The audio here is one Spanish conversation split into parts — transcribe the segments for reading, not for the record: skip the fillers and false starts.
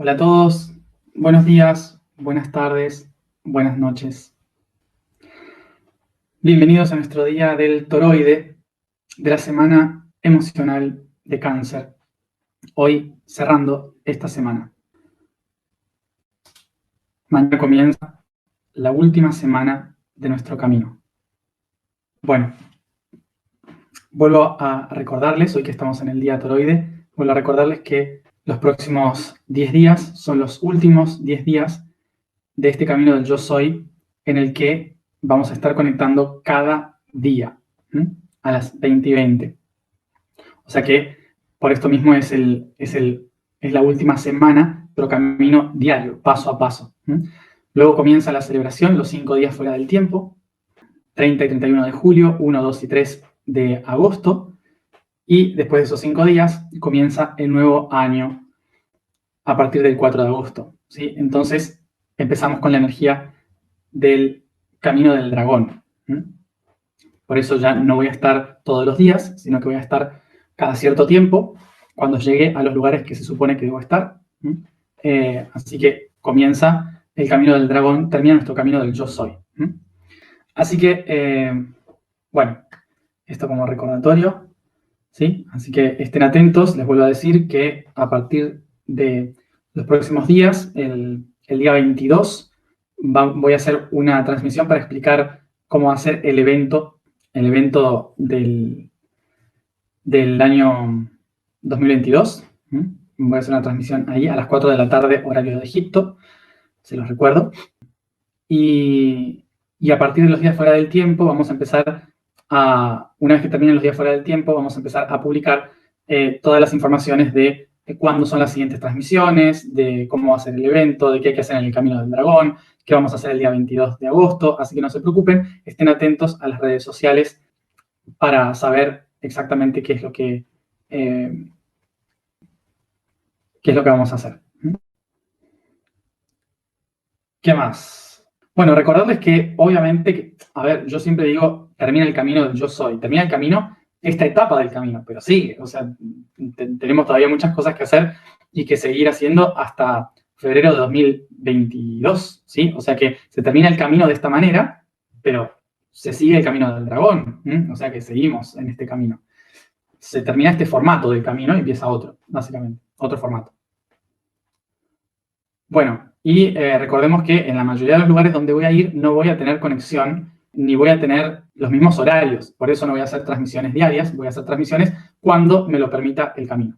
Hola a todos, buenos días, buenas tardes, buenas noches. Bienvenidos a nuestro día del toroide de la semana emocional de Cáncer. Hoy cerrando esta semana. Mañana comienza la última semana de nuestro camino. Bueno, vuelvo a recordarles, hoy que estamos en el día toroide, vuelvo a recordarles que los próximos 10 días son los últimos 10 días de este camino del yo soy, en el que vamos a estar conectando cada día, a las 20:20. O sea que por esto mismo es la última semana, pero camino diario, paso a paso. Luego comienza la celebración, los 5 días fuera del tiempo, 30 y 31 de julio, 1, 2 y 3 de agosto, y después de esos 5 días comienza el nuevo año a partir del 4 de agosto. ¿Sí? Entonces empezamos con la energía del camino del dragón. Por eso ya no voy a estar todos los días, sino que voy a estar cada cierto tiempo cuando llegue a los lugares que se supone que debo estar. Así que comienza el camino del dragón, termina nuestro camino del yo soy. Así que, bueno, esto como recordatorio, ¿sí? Así que estén atentos, les vuelvo a decir que a partir de los próximos días, el día 22, voy a hacer una transmisión para explicar cómo hacer el evento del año 2022. Voy a hacer una transmisión ahí a las 4 de la tarde, horario de Egipto, se los recuerdo. Y a partir de los días fuera del tiempo, vamos a empezar una vez que terminen los días fuera del tiempo, vamos a empezar a publicar todas las informaciones de cuándo son las siguientes transmisiones, de cómo va a ser el evento, de qué hay que hacer en el Camino del Dragón, qué vamos a hacer el día 22 de agosto. Así que no se preocupen, estén atentos a las redes sociales para saber exactamente qué es lo que vamos a hacer. ¿Qué más? Bueno, recordarles que obviamente, a ver, yo siempre digo, termina el camino del yo soy, termina el camino, esta etapa del camino, pero sí, o sea, tenemos todavía muchas cosas que hacer y que seguir haciendo hasta febrero de 2022, ¿sí? O sea que se termina el camino de esta manera, pero se sigue el camino del dragón, o sea que seguimos en este camino. Se termina este formato del camino y empieza otro, básicamente, otro formato. Bueno, y recordemos que en la mayoría de los lugares donde voy a ir no voy a tener conexión ni voy a tener los mismos horarios. Por eso no voy a hacer transmisiones diarias, voy a hacer transmisiones cuando me lo permita el camino.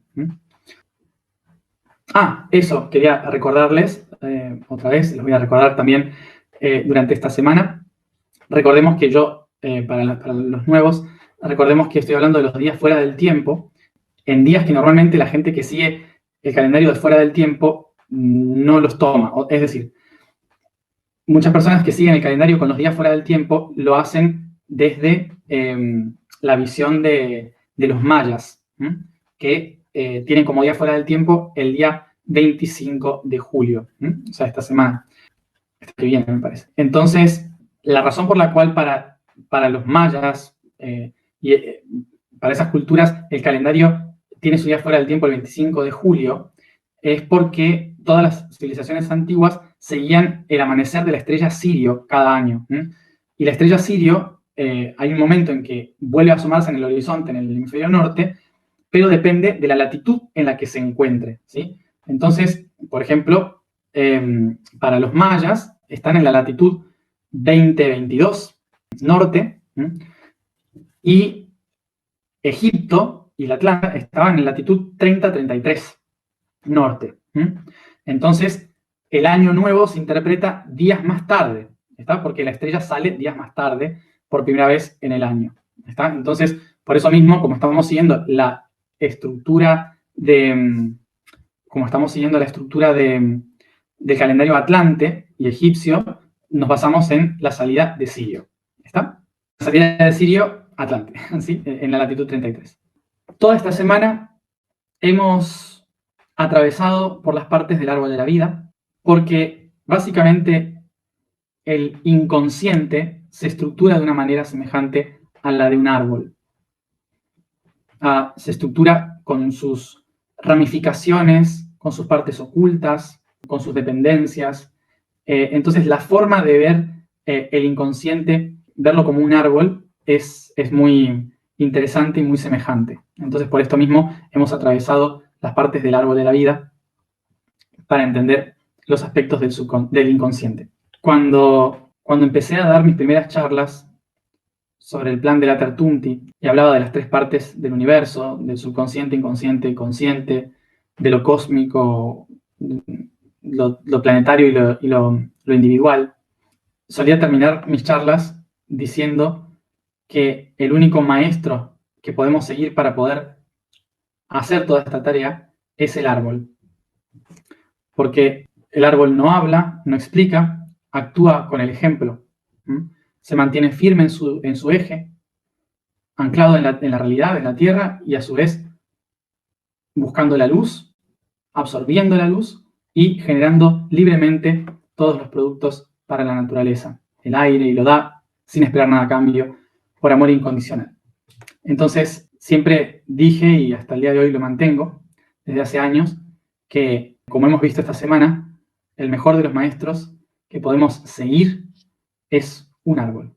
Eso, quería recordarles, otra vez, les voy a recordar también durante esta semana. Recordemos que yo, para los nuevos, recordemos que estoy hablando de los días fuera del tiempo, en días que normalmente la gente que sigue el calendario de fuera del tiempo no los toma. Es decir, muchas personas que siguen el calendario con los días fuera del tiempo lo hacen desde la visión de los mayas, que tienen como día fuera del tiempo el día 25 de julio, o sea, esta semana, esta que viene, me parece. Entonces, la razón por la cual para los mayas y para esas culturas el calendario tiene su día fuera del tiempo el 25 de julio es porque todas las civilizaciones antiguas seguían el amanecer de la estrella Sirio cada año. Y la estrella Sirio, hay un momento en que vuelve a asomarse en el horizonte, en el hemisferio norte, pero depende de la latitud en la que se encuentre, ¿sí? Entonces, por ejemplo, para los mayas están en la latitud 20-22 norte, y Egipto y la Atlántida estaban en latitud 30-33 norte. Entonces, el año nuevo se interpreta días más tarde, ¿está? Porque la estrella sale días más tarde por primera vez en el año, ¿está? Entonces, por eso mismo, como estamos siguiendo la estructura del calendario atlante y egipcio, nos basamos en la salida de Sirio, ¿está? La salida de Sirio, Atlante, ¿sí? En la latitud 33. Toda esta semana hemos atravesado por las partes del árbol de la vida, porque básicamente el inconsciente se estructura de una manera semejante a la de un árbol. Se estructura con sus ramificaciones con sus partes ocultas, con sus dependencias. Entonces, la forma de ver el inconsciente, verlo como un árbol, es muy interesante y muy semejante. Entonces, por esto mismo, hemos atravesado las partes del árbol de la vida para entender los aspectos del inconsciente. Cuando empecé a dar mis primeras charlas sobre el plan de Latertunti y hablaba de las tres partes del universo, del subconsciente, inconsciente y consciente, de lo cósmico, lo planetario y lo individual, solía terminar mis charlas diciendo que el único maestro que podemos seguir para poder hacer toda esta tarea es el árbol. Porque el árbol no habla, no explica, actúa con el ejemplo. Se mantiene firme en su eje, anclado en la realidad, en la tierra, y a su vez buscando la luz, absorbiendo la luz y generando libremente todos los productos para la naturaleza. El aire, y lo da sin esperar nada a cambio, por amor incondicional. Entonces, siempre dije, y hasta el día de hoy lo mantengo, desde hace años, que, como hemos visto esta semana, el mejor de los maestros que podemos seguir es un árbol.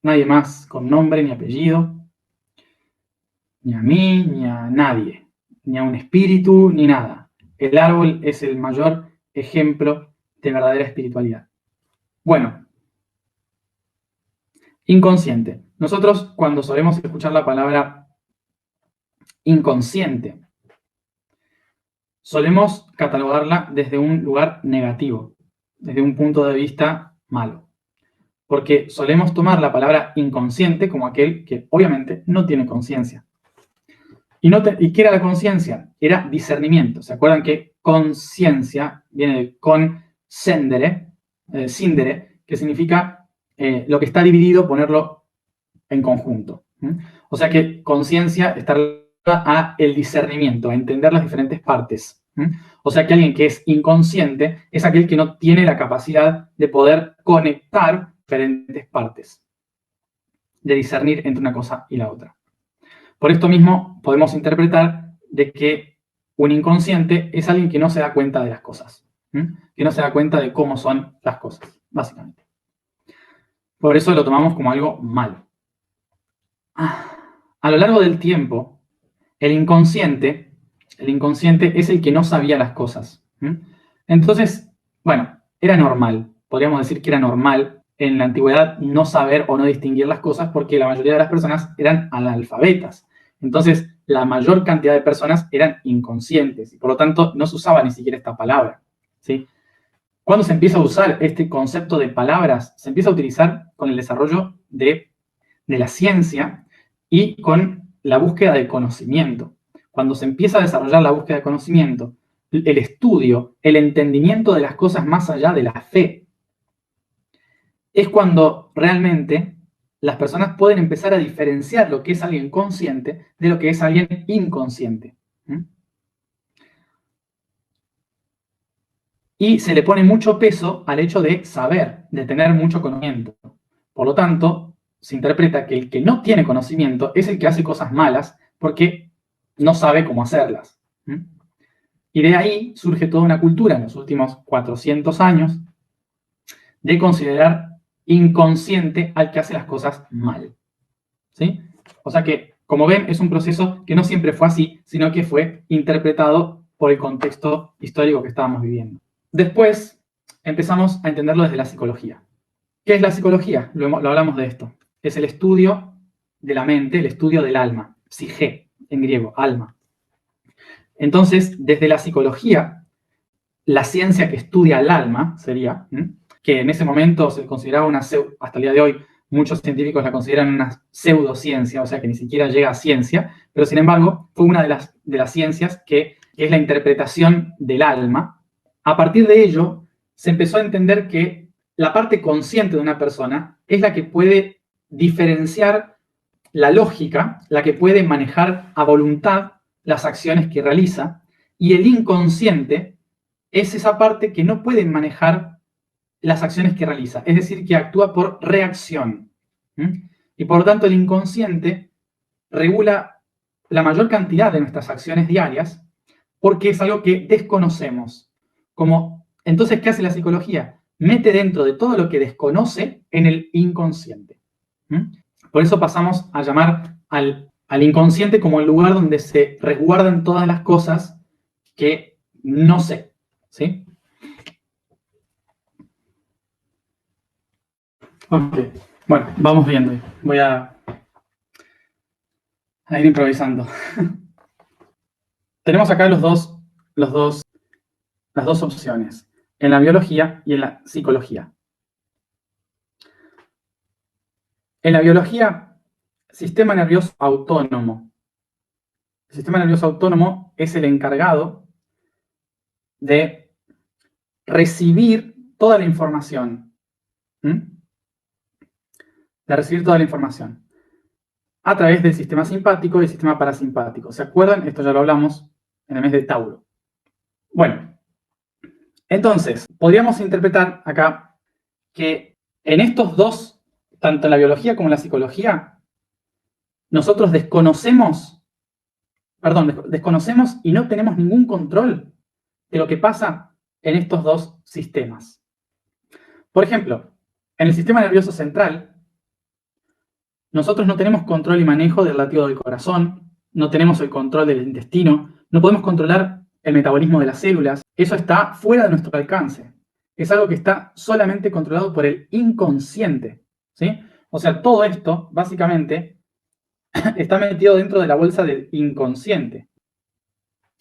Nadie más con nombre ni apellido, ni a mí, ni a nadie, ni a un espíritu, ni nada. El árbol es el mayor ejemplo de verdadera espiritualidad. Bueno, inconsciente. Nosotros, cuando solemos escuchar la palabra inconsciente, solemos catalogarla desde un lugar negativo, desde un punto de vista malo. Porque solemos tomar la palabra inconsciente como aquel que obviamente no tiene conciencia. ¿Y qué era la conciencia? Era discernimiento. ¿Se acuerdan que conciencia viene de conscendere, sindere, que significa lo que está dividido, ponerlo en conjunto? O sea que conciencia está relacionada a el discernimiento, a entender las diferentes partes. O sea que alguien que es inconsciente es aquel que no tiene la capacidad de poder conectar diferentes partes, de discernir entre una cosa y la otra. Por esto mismo podemos interpretar de que un inconsciente es alguien que no se da cuenta de las cosas, que no se da cuenta de cómo son las cosas, básicamente. Por eso lo tomamos como algo malo. A lo largo del tiempo, el inconsciente es el que no sabía las cosas. Entonces, bueno, era normal, podríamos decir que era normal en la antigüedad no saber o no distinguir las cosas porque la mayoría de las personas eran analfabetas. Entonces, la mayor cantidad de personas eran inconscientes y por lo tanto no se usaba ni siquiera esta palabra, ¿sí? ¿Cuándo se empieza a usar este concepto de palabras? Se empieza a utilizar con el desarrollo de la ciencia y con la búsqueda de conocimiento. Cuando se empieza a desarrollar la búsqueda de conocimiento, el estudio, el entendimiento de las cosas más allá de la fe, es cuando realmente las personas pueden empezar a diferenciar lo que es alguien consciente de lo que es alguien inconsciente. Y se le pone mucho peso al hecho de saber, de tener mucho conocimiento. Por lo tanto, se interpreta que el que no tiene conocimiento es el que hace cosas malas porque no sabe cómo hacerlas. Y de ahí surge toda una cultura en los últimos 400 años de considerar inconsciente al que hace las cosas mal. ¿Sí? O sea que, como ven, es un proceso que no siempre fue así, sino que fue interpretado por el contexto histórico que estábamos viviendo. Después empezamos a entenderlo desde la psicología. ¿Qué es la psicología? Lo hablamos de esto. Es el estudio de la mente, el estudio del alma. Psique, en griego, alma. Entonces, desde la psicología, la ciencia que estudia el alma sería, que en ese momento se consideraba hasta el día de hoy, muchos científicos la consideran una pseudociencia, o sea que ni siquiera llega a ciencia, pero sin embargo fue una de las ciencias que es la interpretación del alma. A partir de ello, se empezó a entender que la parte consciente de una persona es la que puede diferenciar la lógica, la que puede manejar a voluntad las acciones que realiza, y el inconsciente es esa parte que no puede manejar las acciones que realiza, es decir, que actúa por reacción. Y por lo tanto el inconsciente regula la mayor cantidad de nuestras acciones diarias porque es algo que desconocemos. Entonces, ¿qué hace la psicología? Mete dentro de todo lo que desconoce en el inconsciente. Por eso pasamos a llamar al inconsciente como el lugar donde se resguardan todas las cosas que no sé, ¿sí? Ok, bueno, vamos viendo. Voy a ir improvisando. Tenemos acá las dos opciones, en la biología y en la psicología. En la biología, sistema nervioso autónomo. El sistema nervioso autónomo es el encargado de recibir toda la información. De recibir toda la información a través del sistema simpático y el sistema parasimpático. ¿Se acuerdan? Esto ya lo hablamos en el mes de Tauro. Bueno, entonces, podríamos interpretar acá que en estos dos, tanto en la biología como en la psicología, nosotros desconocemos y no tenemos ningún control de lo que pasa en estos dos sistemas. Por ejemplo, en el sistema nervioso central, nosotros no tenemos control y manejo del latido del corazón, no tenemos el control del intestino, no podemos controlar el metabolismo de las células. Eso está fuera de nuestro alcance. Es algo que está solamente controlado por el inconsciente, ¿sí? O sea, todo esto, básicamente, está metido dentro de la bolsa del inconsciente.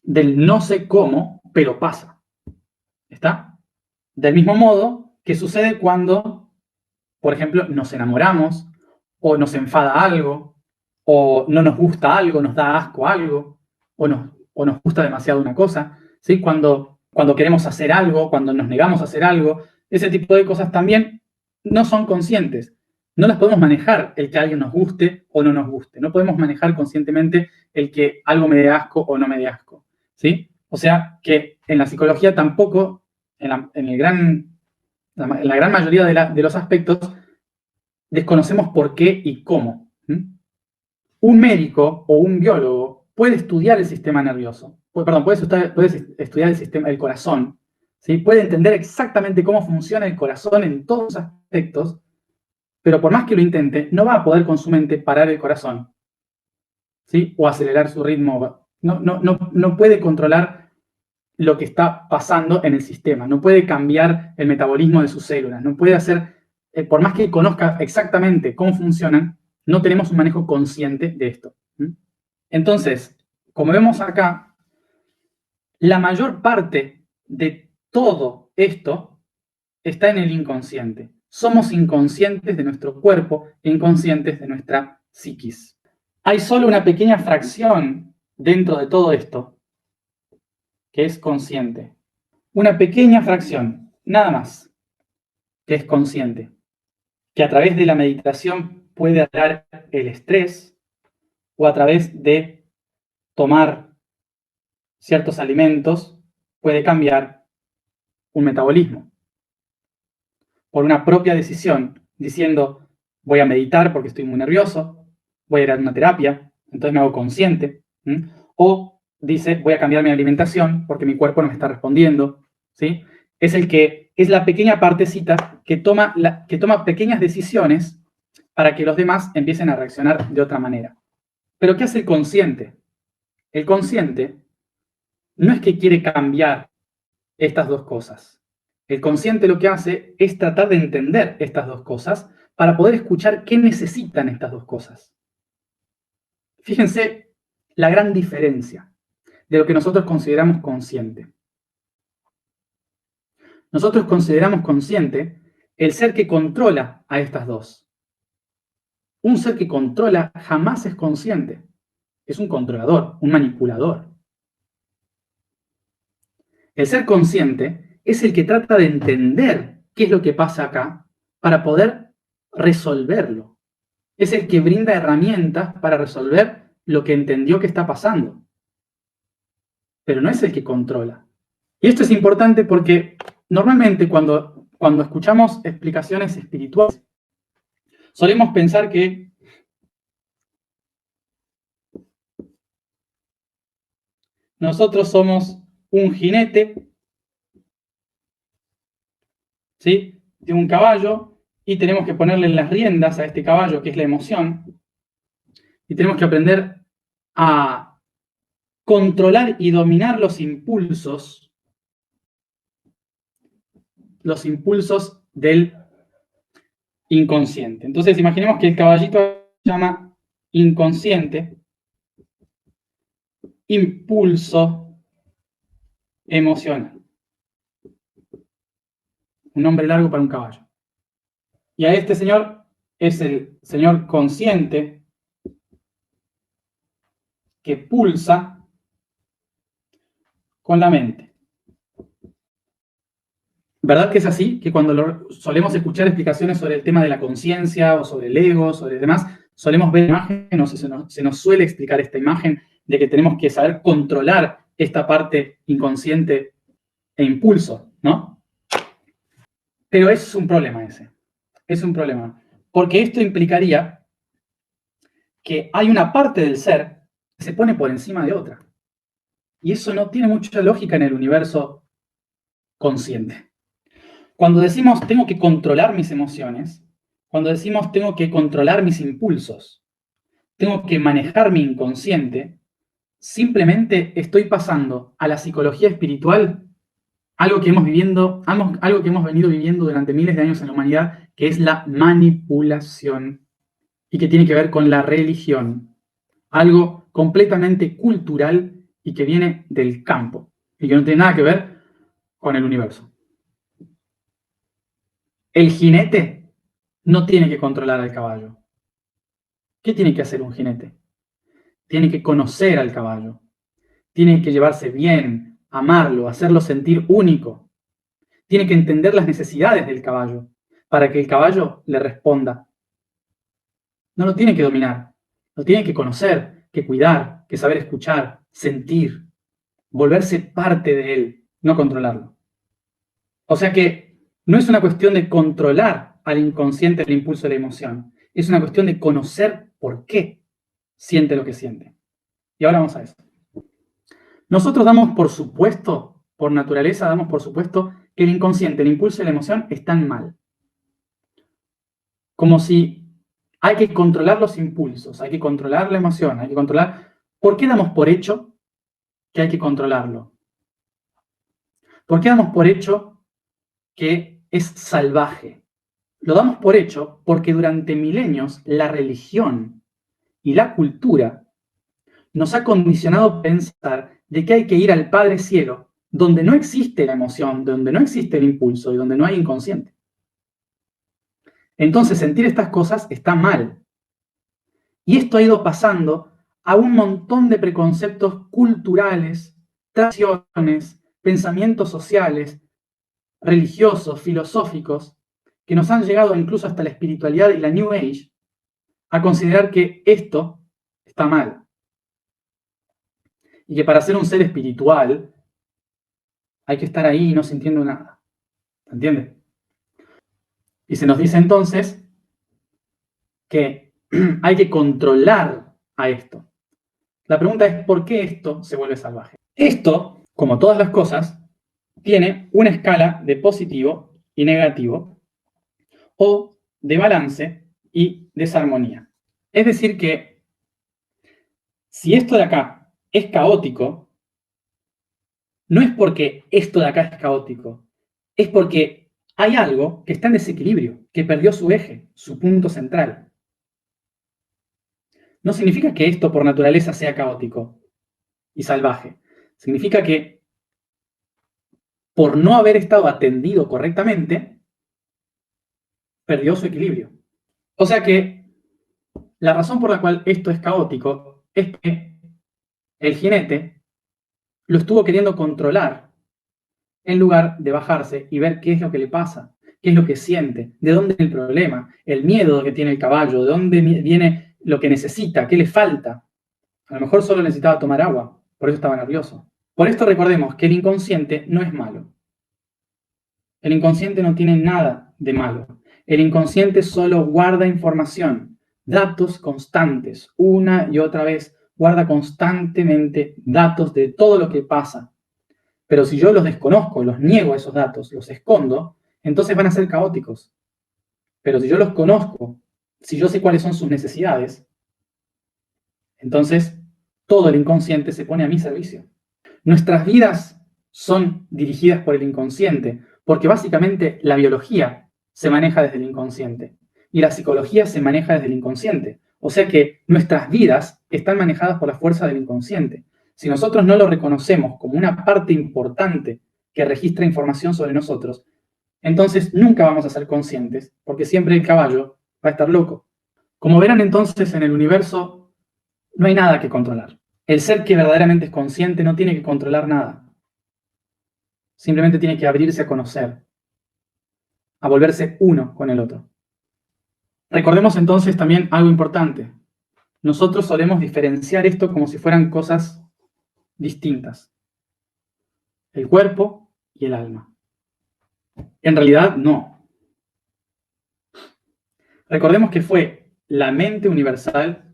Del no sé cómo, pero pasa. ¿Está? Del mismo modo que sucede cuando, por ejemplo, nos enamoramos, o nos enfada algo, o no nos gusta algo, nos da asco algo, o nos gusta demasiado una cosa, ¿sí? Cuando queremos hacer algo, cuando nos negamos a hacer algo, ese tipo de cosas también no son conscientes. No las podemos manejar el que a alguien nos guste o no nos guste. No podemos manejar conscientemente el que algo me dé asco o no me dé asco, ¿sí? O sea que en la psicología tampoco, en la gran mayoría de los aspectos, desconocemos por qué y cómo. Un médico o un biólogo puede estudiar el sistema nervioso, puede estudiar el corazón, ¿sí? Puede entender exactamente cómo funciona el corazón en todos los aspectos, pero por más que lo intente, no va a poder con su mente parar el corazón, ¿sí? O acelerar su ritmo. No puede controlar lo que está pasando en el sistema, no puede cambiar el metabolismo de sus células, no puede hacer, por más que conozca exactamente cómo funcionan, no tenemos un manejo consciente de esto. Entonces, como vemos acá, la mayor parte de todo esto está en el inconsciente. Somos inconscientes de nuestro cuerpo e inconscientes de nuestra psiquis. Hay solo una pequeña fracción dentro de todo esto que es consciente. Una pequeña fracción, nada más, que es consciente, que a través de la meditación puede hablar el estrés o a través de tomar ciertos alimentos puede cambiar un metabolismo. Por una propia decisión, diciendo voy a meditar porque estoy muy nervioso, voy a ir a una terapia, entonces me hago consciente, o dice voy a cambiar mi alimentación porque mi cuerpo no me está respondiendo, ¿sí? Es la pequeña partecita que toma pequeñas decisiones para que los demás empiecen a reaccionar de otra manera. Pero ¿qué hace el consciente? El consciente no es que quiere cambiar estas dos cosas. El consciente lo que hace es tratar de entender estas dos cosas para poder escuchar qué necesitan estas dos cosas. Fíjense la gran diferencia de lo que nosotros consideramos consciente. Nosotros consideramos consciente el ser que controla a estas dos. Un ser que controla jamás es consciente. Es un controlador, un manipulador. El ser consciente es el que trata de entender qué es lo que pasa acá para poder resolverlo. Es el que brinda herramientas para resolver lo que entendió que está pasando. Pero no es el que controla. Y esto es importante porque normalmente cuando escuchamos explicaciones espirituales, solemos pensar que nosotros somos un jinete, ¿sí?, de un caballo, y tenemos que ponerle las riendas a este caballo, que es la emoción, y tenemos que aprender a controlar y dominar los impulsos del inconsciente. Entonces, imaginemos que el caballito se llama inconsciente, impulso emocional. Un nombre largo para un caballo. Y a este señor es el señor consciente que pulsa con la mente. ¿Verdad que es así? Que cuando solemos escuchar explicaciones sobre el tema de la conciencia o sobre el ego, sobre demás, solemos ver imagen, o se nos suele explicar esta imagen de que tenemos que saber controlar esta parte inconsciente e impulso, ¿no? Pero es un problema ese. Es un problema. Porque esto implicaría que hay una parte del ser que se pone por encima de otra. Y eso no tiene mucha lógica en el universo consciente. Cuando decimos tengo que controlar mis emociones, cuando decimos tengo que controlar mis impulsos, tengo que manejar mi inconsciente, simplemente estoy pasando a la psicología espiritual algo que hemos venido viviendo durante miles de años en la humanidad, que es la manipulación y que tiene que ver con la religión. Algo completamente cultural y que viene del campo y que no tiene nada que ver con el universo. El jinete no tiene que controlar al caballo. ¿Qué tiene que hacer un jinete? Tiene que conocer al caballo. Tiene que llevarse bien, amarlo, hacerlo sentir único. Tiene que entender las necesidades del caballo para que el caballo le responda. No lo tiene que dominar, lo tiene que conocer, que cuidar, que saber escuchar, sentir, volverse parte de él, no controlarlo. O sea que no es una cuestión de controlar al inconsciente el impulso de la emoción, es una cuestión de conocer por qué siente lo que siente. Y ahora vamos a eso. Nosotros damos por supuesto, por naturaleza damos por supuesto, que el inconsciente, el impulso y la emoción están mal. Como si hay que controlar los impulsos, hay que controlar la emoción, hay que controlar... ¿Por qué damos por hecho que hay que controlarlo? ¿Por qué damos por hecho que es salvaje? Lo damos por hecho porque durante milenios la religión y la cultura nos ha condicionado a pensar de que hay que ir al Padre Cielo, donde no existe la emoción, donde no existe el impulso y donde no hay inconsciente. Entonces, sentir estas cosas está mal. Y esto ha ido pasando a un montón de preconceptos culturales, tradiciones, pensamientos sociales, religiosos, filosóficos, que nos han llegado incluso hasta la espiritualidad y la New Age, a considerar que esto está mal. Y que para ser un ser espiritual hay que estar ahí no sintiendo nada. ¿Entiendes? Y se nos dice entonces que hay que controlar a esto. La pregunta es, ¿por qué esto se vuelve salvaje? Esto, como todas las cosas, tiene una escala de positivo y negativo, o de balance y desarmonía. Es decir que, si esto de acá es caótico, no es porque esto de acá es caótico, es porque hay algo que está en desequilibrio, que perdió su eje, su punto central. No significa que esto por naturaleza sea caótico y salvaje. Significa que por no haber estado atendido correctamente, perdió su equilibrio. O sea que la razón por la cual esto es caótico es que el jinete lo estuvo queriendo controlar en lugar de bajarse y ver qué es lo que le pasa, qué es lo que siente, de dónde viene el problema, el miedo que tiene el caballo, de dónde viene lo que necesita, qué le falta. A lo mejor solo necesitaba tomar agua, por eso estaba nervioso. Por esto recordemos que el inconsciente no es malo. El inconsciente no tiene nada de malo. El inconsciente solo guarda información, datos constantes, una y otra vez, guarda constantemente datos de todo lo que pasa. Pero si yo los desconozco, los niego esos datos, los escondo, entonces van a ser caóticos. Pero si yo los conozco, si yo sé cuáles son sus necesidades, entonces todo el inconsciente se pone a mi servicio. Nuestras vidas son dirigidas por el inconsciente, porque básicamente la biología se maneja desde el inconsciente y la psicología se maneja desde el inconsciente. O sea que nuestras vidas están manejadas por la fuerza del inconsciente. Si nosotros no lo reconocemos como una parte importante que registra información sobre nosotros, entonces nunca vamos a ser conscientes, porque siempre el caballo va a estar loco. Como verán entonces, en el universo no hay nada que controlar. El ser que verdaderamente es consciente no tiene que controlar nada. Simplemente tiene que abrirse a conocer, a volverse uno con el otro. Recordemos entonces también algo importante. Nosotros solemos diferenciar esto como si fueran cosas distintas. El cuerpo y el alma. En realidad, no. Recordemos que fue la mente universal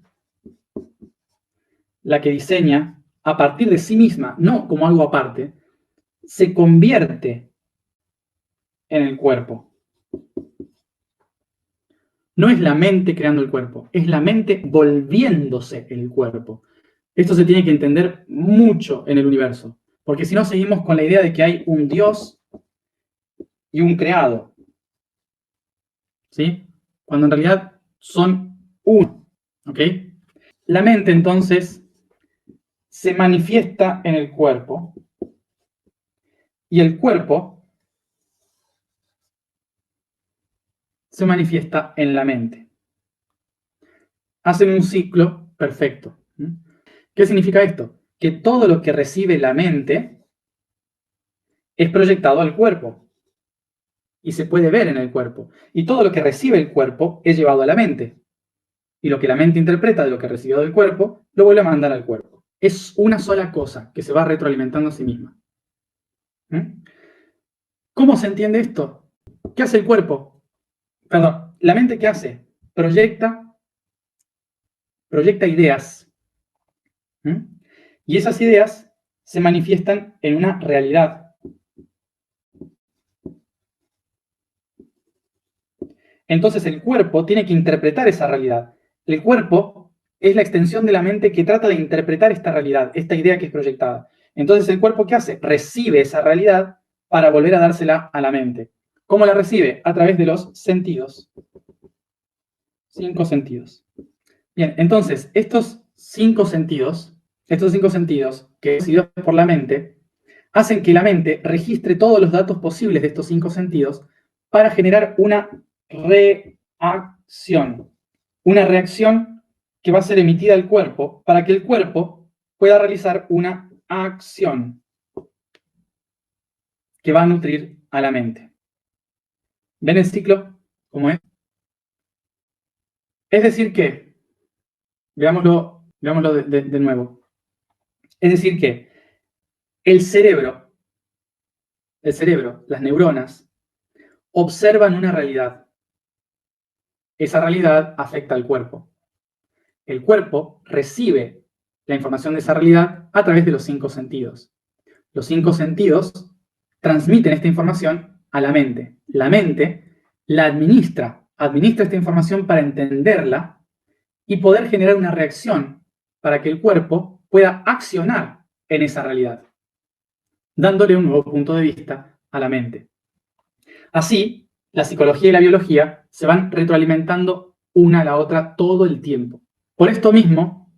la que diseña a partir de sí misma, no como algo aparte, se convierte en el cuerpo. No es la mente creando el cuerpo, es la mente volviéndose el cuerpo. Esto se tiene que entender mucho en el universo, porque si no seguimos con la idea de que hay un Dios y un creado, ¿sí? Cuando en realidad son uno, ¿ok? La mente entonces se manifiesta en el cuerpo y el cuerpo se manifiesta en la mente. Hacen un ciclo perfecto. ¿Qué significa esto? Que todo lo que recibe la mente es proyectado al cuerpo y se puede ver en el cuerpo. Y todo lo que recibe el cuerpo es llevado a la mente. Y lo que la mente interpreta de lo que recibió del cuerpo, lo vuelve a mandar al cuerpo. Es una sola cosa que se va retroalimentando a sí misma. ¿Cómo se entiende esto? ¿Qué hace el cuerpo? Perdón, ¿la mente qué hace? Proyecta ideas. Y esas ideas se manifiestan en una realidad. Entonces el cuerpo tiene que interpretar esa realidad. El cuerpo es la extensión de la mente que trata de interpretar esta realidad, esta idea que es proyectada. Entonces el cuerpo, ¿qué hace? Recibe esa realidad para volver a dársela a la mente. ¿Cómo la recibe? A través de los sentidos. 5 sentidos. Bien, entonces estos cinco sentidos que recibidos por la mente, hacen que la mente registre todos los datos posibles de estos 5 sentidos para generar una reacción. Una reacción que va a ser emitida al cuerpo para que el cuerpo pueda realizar una acción que va a nutrir a la mente. ¿Ven el ciclo? ¿Cómo es? Es decir que, veámoslo de nuevo. Es decir que el cerebro, las neuronas, observan una realidad. Esa realidad afecta al cuerpo. El cuerpo recibe la información de esa realidad a través de los 5 sentidos. Los 5 sentidos transmiten esta información a la mente. La mente la administra esta información para entenderla y poder generar una reacción para que el cuerpo pueda accionar en esa realidad, dándole un nuevo punto de vista a la mente. Así, la psicología y la biología se van retroalimentando una a la otra todo el tiempo. Por esto mismo,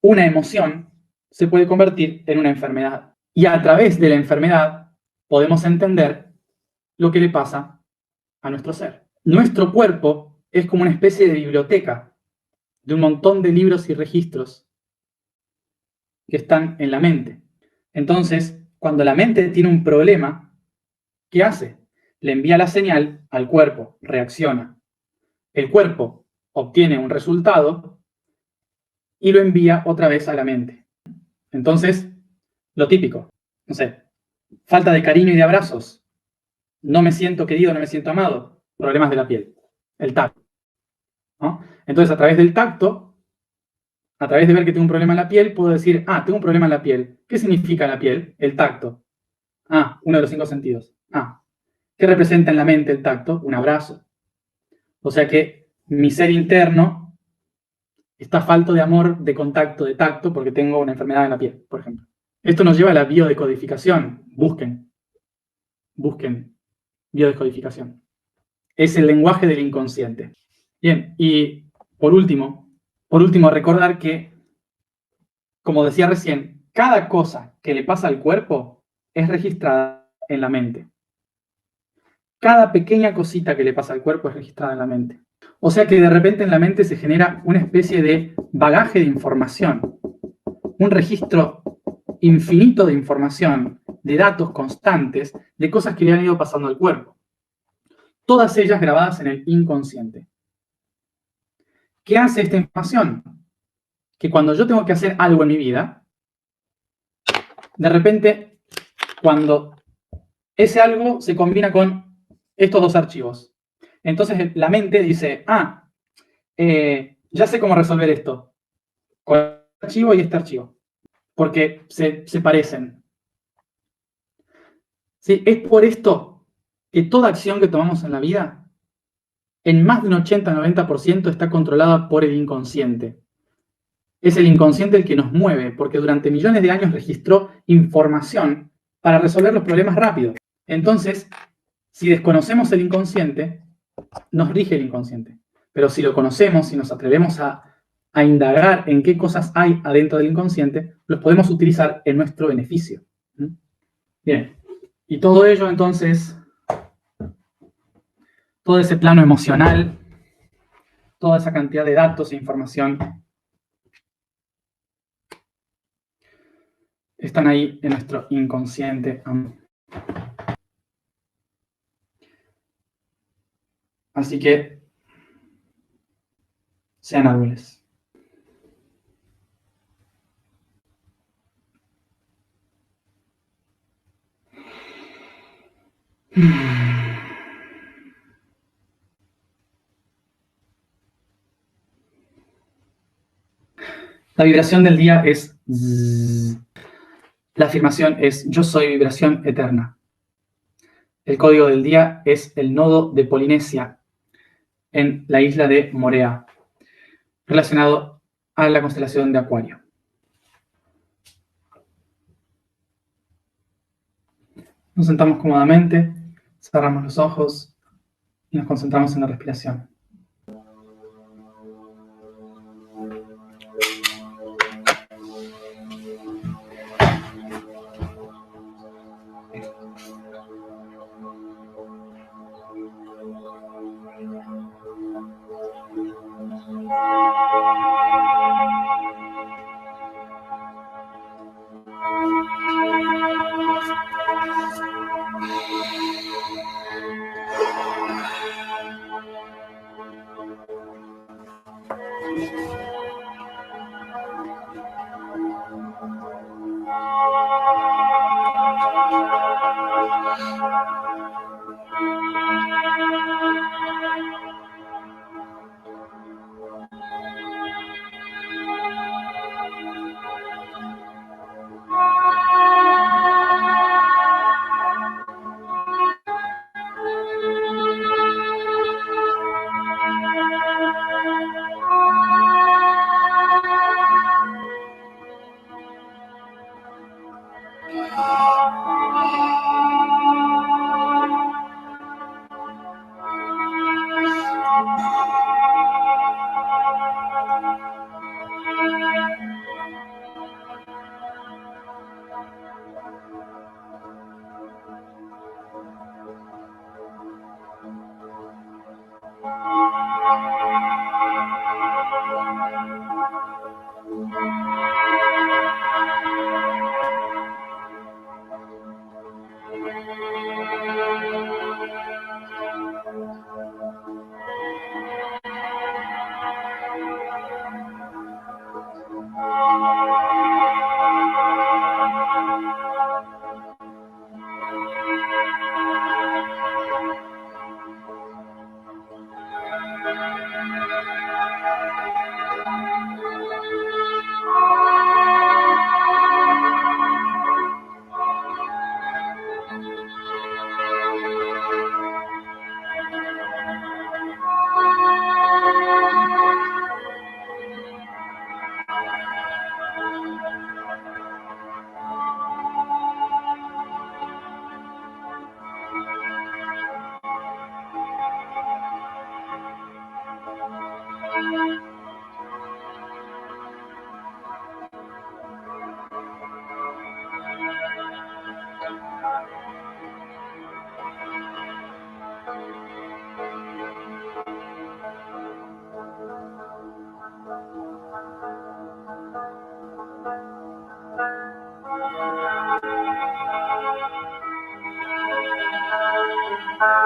una emoción se puede convertir en una enfermedad. Y a través de la enfermedad podemos entender lo que le pasa a nuestro ser. Nuestro cuerpo es como una especie de biblioteca de un montón de libros y registros que están en la mente. Entonces, cuando la mente tiene un problema, ¿qué hace? Le envía la señal al cuerpo, reacciona. El cuerpo obtiene un resultado y lo envía otra vez a la mente. Entonces, lo típico, no sé, falta de cariño y de abrazos, no me siento querido, no me siento amado, problemas de la piel, el tacto, ¿no? Entonces, a través del tacto, a través de ver que tengo un problema en la piel, puedo decir, ah, tengo un problema en la piel. ¿Qué significa la piel? El tacto. Ah, uno de los 5 sentidos. Ah, ¿qué representa en la mente el tacto? Un abrazo. O sea que mi ser interno está falto de amor, de contacto, de tacto, porque tengo una enfermedad en la piel, por ejemplo. Esto nos lleva a la biodecodificación. Busquen biodescodificación. Es el lenguaje del inconsciente. Bien, y por último, recordar que, como decía recién, cada cosa que le pasa al cuerpo es registrada en la mente. Cada pequeña cosita que le pasa al cuerpo es registrada en la mente. O sea que de repente en la mente se genera una especie de bagaje de información, un registro infinito de información, de datos constantes, de cosas que le han ido pasando al cuerpo. Todas ellas grabadas en el inconsciente. ¿Qué hace esta información? Que cuando yo tengo que hacer algo en mi vida, de repente, cuando ese algo se combina con estos dos archivos, entonces la mente dice, ya sé cómo resolver esto, con este archivo y este archivo, porque se parecen. ¿Sí? Es por esto que toda acción que tomamos en la vida, en más de un 80-90% está controlada por el inconsciente. Es el inconsciente el que nos mueve, porque durante millones de años registró información para resolver los problemas rápido. Entonces, si desconocemos el inconsciente, nos rige el inconsciente. Pero si lo conocemos, si nos atrevemos a indagar en qué cosas hay adentro del inconsciente, los podemos utilizar en nuestro beneficio. Bien, y todo ello entonces, todo ese plano emocional, toda esa cantidad de datos e información, están ahí en nuestro inconsciente. Así que sean árboles. La vibración del día es zzz. La afirmación es yo soy vibración eterna. El código del día es el nodo de Polinesia en la isla de Morea, relacionado a la constelación de Acuario. Nos sentamos cómodamente, cerramos los ojos y nos concentramos en la respiración.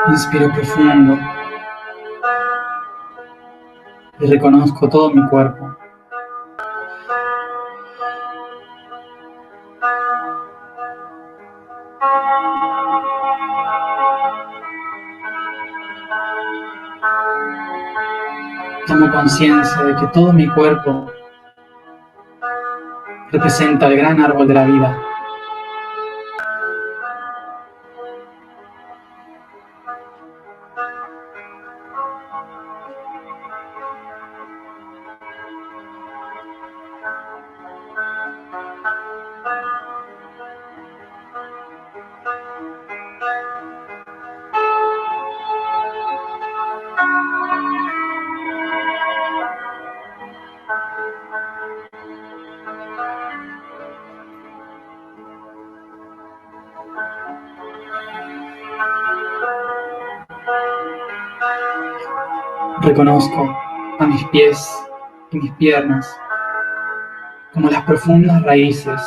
Inspiro profundo y reconozco todo mi cuerpo. Tomo conciencia de que todo mi cuerpo representa el gran árbol de la vida. Reconozco a mis pies y mis piernas como las profundas raíces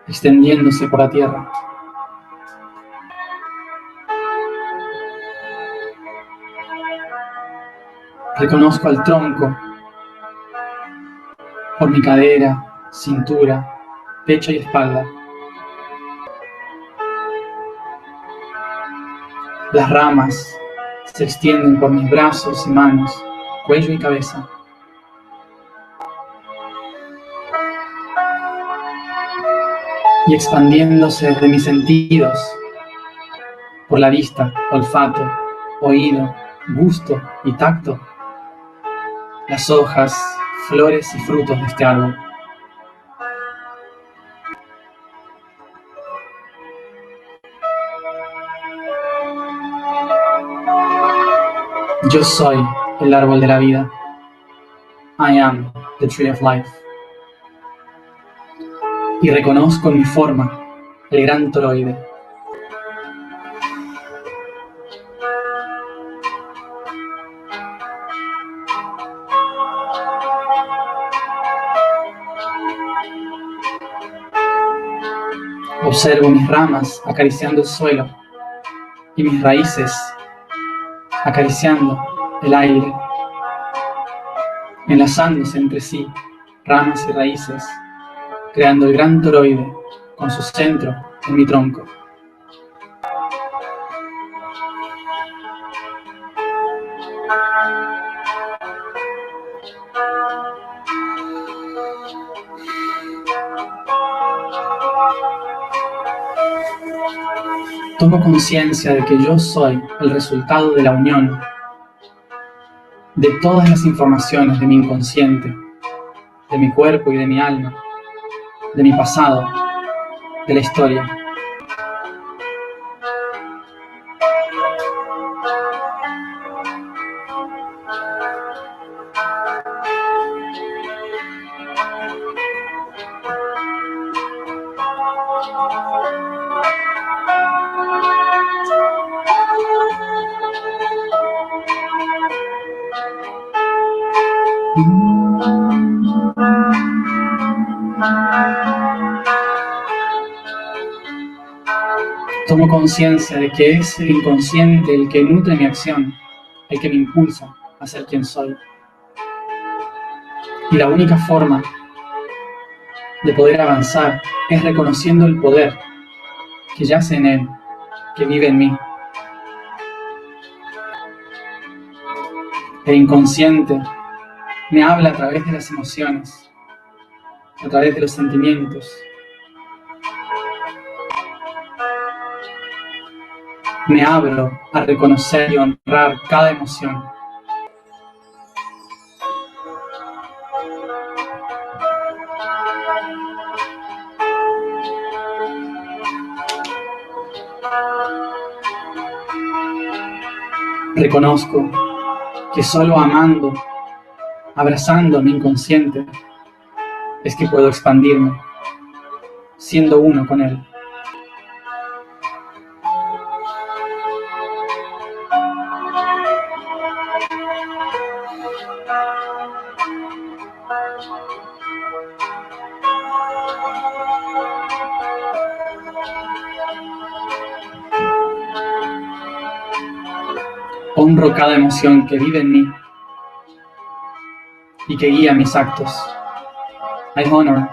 extendiéndose por la tierra. Reconozco al tronco por mi cadera, cintura, pecho y espalda. Las ramas se extienden por mis brazos y manos, cuello y cabeza. Y expandiéndose de mis sentidos por la vista, olfato, oído, gusto y tacto, las hojas, flores y frutos de este árbol. Yo soy el árbol de la vida. I am the tree of life. Y reconozco en mi forma el gran toroide. Observo mis ramas acariciando el suelo y mis raíces acariciando el aire, enlazándose entre sí, ramas y raíces, creando el gran toroide con su centro en mi tronco. Tomo conciencia de que yo soy el resultado de la unión de todas las informaciones de mi inconsciente, de mi cuerpo y de mi alma, de mi pasado, de la historia. Tomo conciencia de que es el inconsciente el que nutre mi acción, el que me impulsa a ser quien soy. Y la única forma de poder avanzar es reconociendo el poder que yace en él, que vive en mí. El inconsciente me habla a través de las emociones, a través de los sentimientos. Me abro a reconocer y honrar cada emoción. Reconozco que solo amando, abrazando mi inconsciente, es que puedo expandirme, siendo uno con él. Honro cada emoción que vive en mí y que guía mis actos. I honor.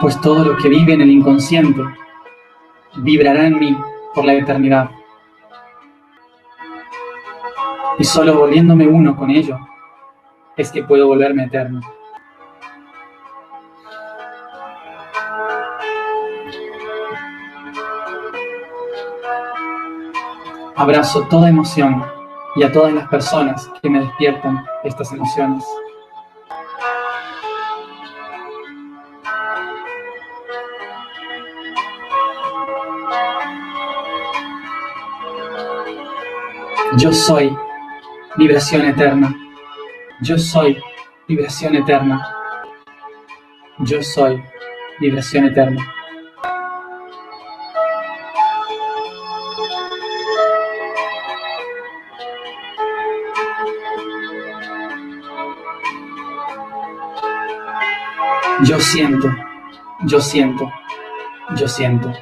Pues todo lo que vive en el inconsciente vibrará en mí por la eternidad. Y solo volviéndome uno con ello es que puedo volverme eterno. Abrazo toda emoción y a todas las personas que me despiertan estas emociones. Yo soy vibración eterna. Yo soy vibración eterna. Yo soy vibración eterna. Yo siento, yo siento, yo siento.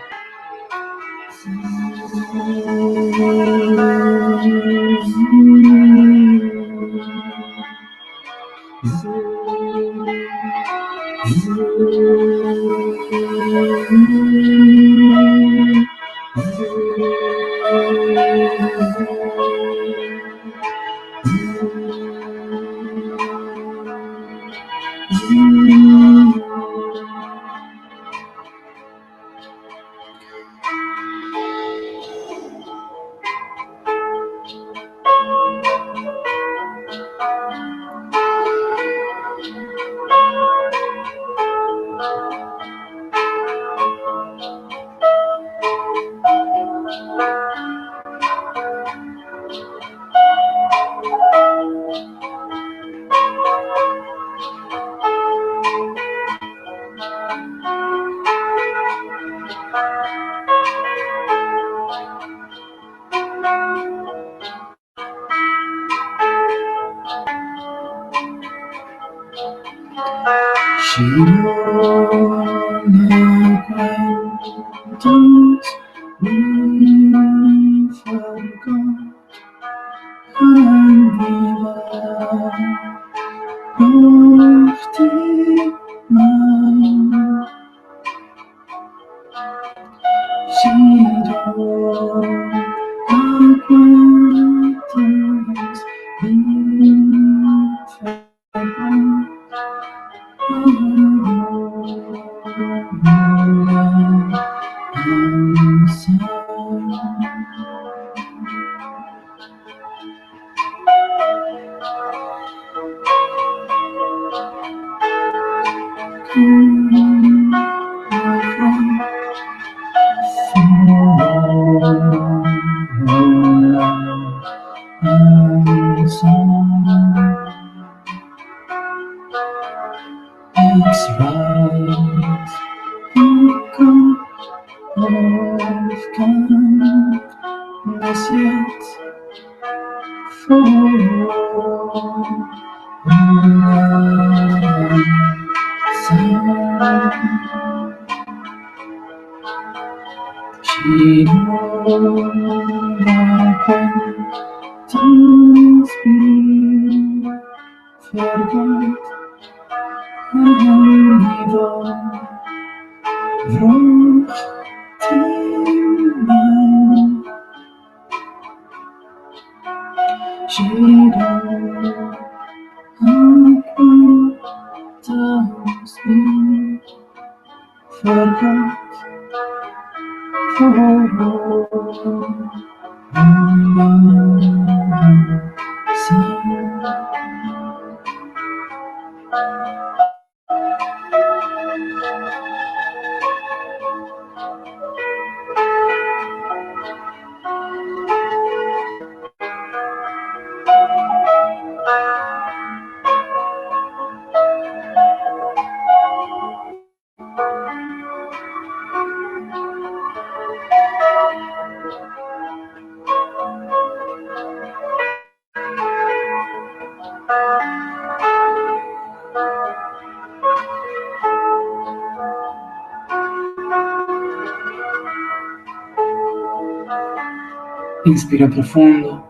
Inspiro profundo.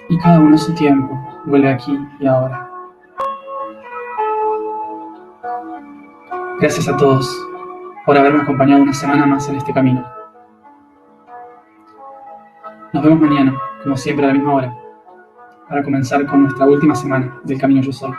Y cada uno a su tiempo vuelve aquí y ahora. Gracias a todos por haberme acompañado una semana más en este camino. Nos vemos mañana, como siempre a la misma hora, para comenzar con nuestra última semana del Camino Yo Soy.